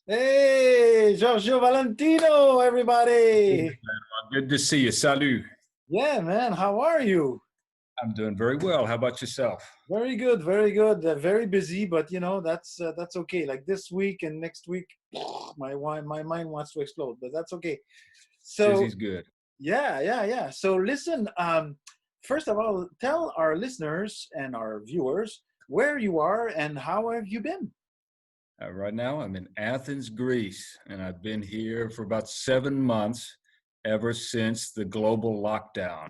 Hey, Georgio Valentino, Hey, everybody. good to see you. Salut. Yeah, man, how are you? I'm doing very well. How about yourself? Very good, very good. Very busy, but that's okay. Like this week and next week, my mind wants to explode, but that's okay. So Busy's good. yeah. So listen, first of all, tell our listeners and our viewers where you are and how have you been? Right now, I'm in Athens, Greece, and I've been here for about 7 months ever since the global lockdown.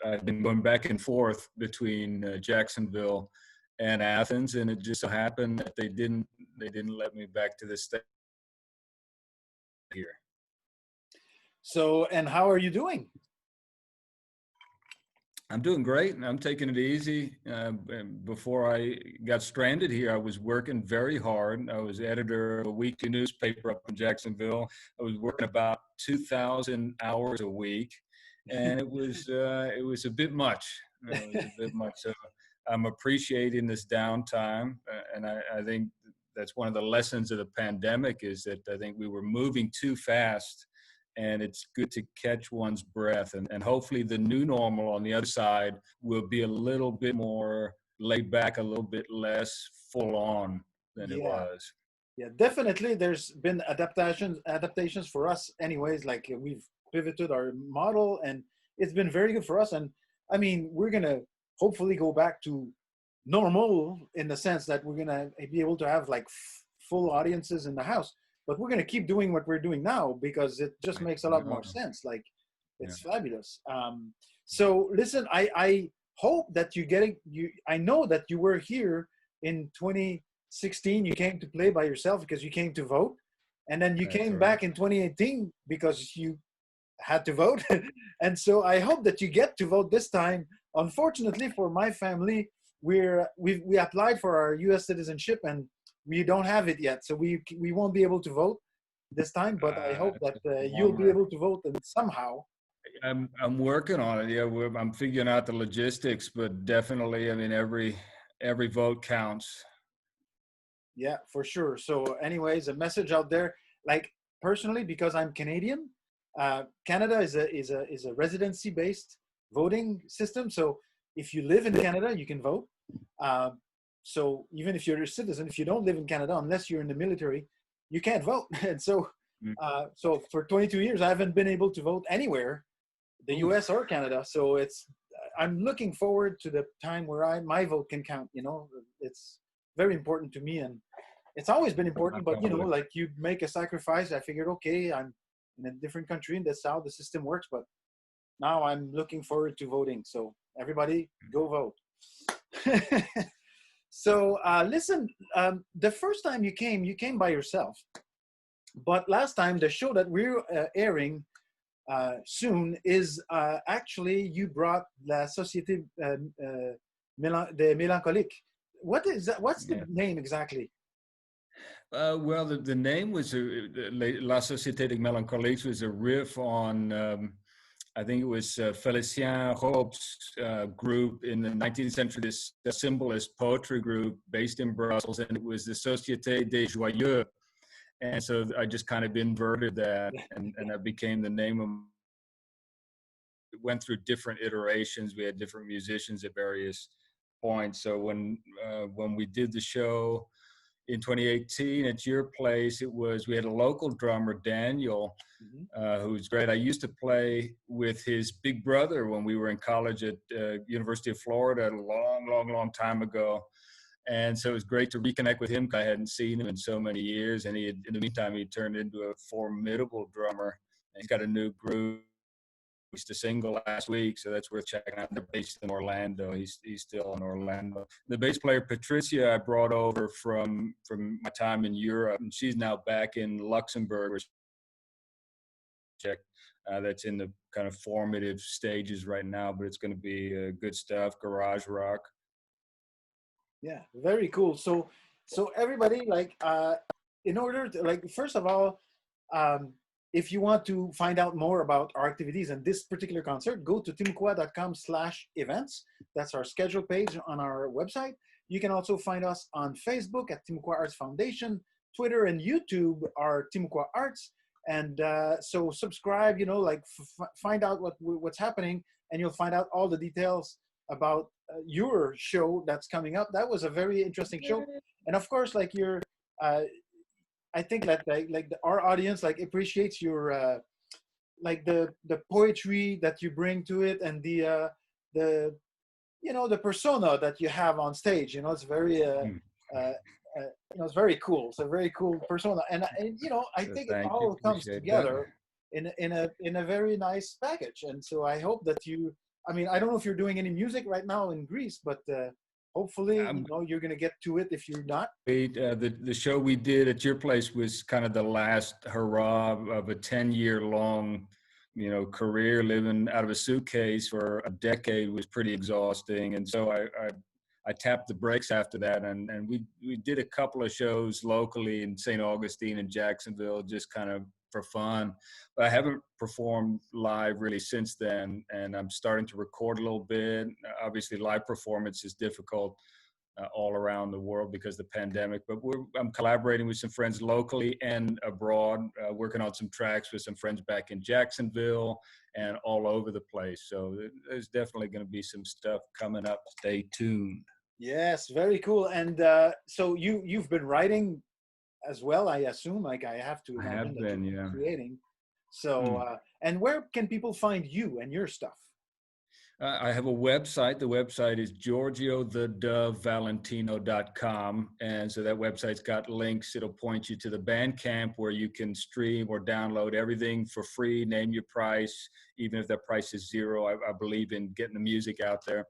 I've been going back and forth between Jacksonville and Athens, and it just so happened that they didn't let me back to the state here. So, and how are you doing? I'm doing great. I'm taking it easy. Before I got stranded here, I was working very hard. I was editor of a weekly newspaper up in Jacksonville. I was working about 2,000 hours a week, and it was a bit much. It was a bit much. So I'm appreciating this downtime, and I think that's one of the lessons of the pandemic is that I think we were moving too fast, and it's good to catch one's breath, and hopefully the new normal on the other side will be a little bit more laid back, a little bit less full on than it Yeah. was. Yeah, definitely. There's been adaptations for us, anyways. Like we've pivoted our model, and it's been very good for us. And I mean, we're gonna hopefully go back to normal in the sense that we're gonna be able to have like full audiences in the house. But we're gonna keep doing what we're doing now because it just Right. makes a lot more sense. Like Yeah. it's fabulous. So listen, I hope that you getting you. I know that you were here in 2016. You came to play by yourself because you came to vote, and then you That's came right. back in 2018 because you had to vote. And so I hope that you get to vote this time. Unfortunately for my family, we applied for our U.S. citizenship and we don't have it yet, so we won't be able to vote this time. But I hope It's that a you'll be bummer. able to vote and somehow. I'm working on it. Yeah, I'm figuring out the logistics, but definitely, I mean, every vote counts. Yeah, for sure. So, anyways, a message out there. Like personally, because I'm Canadian, Canada is a residency based voting system. So, if you live in Canada, you can vote. Uh, so, even if you're a citizen, if you don't live in Canada, unless you're in the military, you can't vote. And so, Mm. so for 22 years, I haven't been able to vote anywhere, the U.S. Oof. or Canada. So it's I'm looking forward to the time where my vote can count. It's very important to me, and it's always been important. Knock But on wood. like you make a sacrifice. I figured, okay, I'm in a different country, and that's how the system works. But now I'm looking forward to voting. So everybody, go vote. So listen, the first time you came by yourself. But last time, the show that we're airing soon is actually you brought La Société des Mélancoliques. What is that? What's the Yeah. name exactly? Well, the name was La Société des Mélancoliques was a riff on I think it was Félicien Robe's group in the 19th century, this symbolist poetry group based in Brussels, and it was the Société des Joyeux. And so I just kind of inverted that, and that became the name of. It went through different iterations. We had different musicians at various points. So when we did the show in 2018 at your place, we had a local drummer, Daniel, Mhm. who's great. I used to play with his big brother when we were in college at University of Florida a long time ago. And so it was great to reconnect with him. I hadn't seen him in so many years. And in the meantime, he turned into a formidable drummer. He's got a new group, released a single last week, so that's worth checking out. They're based in Orlando. He's still in Orlando. The bass player Patricia I brought over from my time in Europe, and she's now back in Luxembourg. That's in the kind of formative stages right now, but it's going to be good stuff. Garage rock. Yeah, very cool. So everybody, like, in order to, like, first of all, um, if you want to find out more about our activities and this particular concert, go to timucua.com/events. That's our schedule page on our website. You can also find us on Facebook at Timucua Arts Foundation. Twitter and YouTube are Timucua Arts. And so subscribe, you know, like find out what's happening, and you'll find out all the details about your show that's coming up. That was a very interesting show. And of course, like uh, I think that our audience like appreciates your like the poetry that you bring to it, and the you know the persona that you have on stage. You know, it's very uh, you know, it's very cool. It's a very cool persona, and you know, I think it Thank you. all comes Appreciate that. together in a very nice package. And so I hope that you. I mean, I don't know if you're doing any music right now in Greece, but hopefully, you know, you're gonna get to it if you're not. The show we did at your place was kind of the last hurrah of a 10-year long, you know, career. Living out of a suitcase for a decade was pretty exhausting, and so I tapped the brakes after that, and we did a couple of shows locally in St. Augustine and Jacksonville, just kind of for fun. But I haven't performed live really since then, and I'm starting to record a little bit. Obviously, live performance is difficult all around the world because of the pandemic, but I'm collaborating with some friends locally and abroad, working on some tracks with some friends back in Jacksonville and all over the place. So there's definitely going to be some stuff coming up. Stay tuned. Yes, very cool. And so you've been writing as well, I assume. Like I have to I imagine have that you've been, been yeah. creating. So and where can people find you and your stuff? I have a website. The website is GeorgioTheDoveValentino.com. And so that website's got links. It'll point you to the Bandcamp where you can stream or download everything for free, name your price, even if that price is zero. I believe in getting the music out there.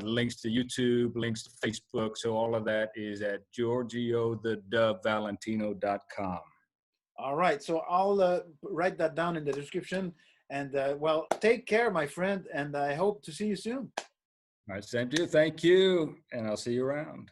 Links to YouTube, links to Facebook. So all of that is at GeorgioTheDoveValentino.com. All right. So I'll write that down in the description. And well, take care, my friend. And I hope to see you soon. All right, same to you. Thank you. And I'll see you around.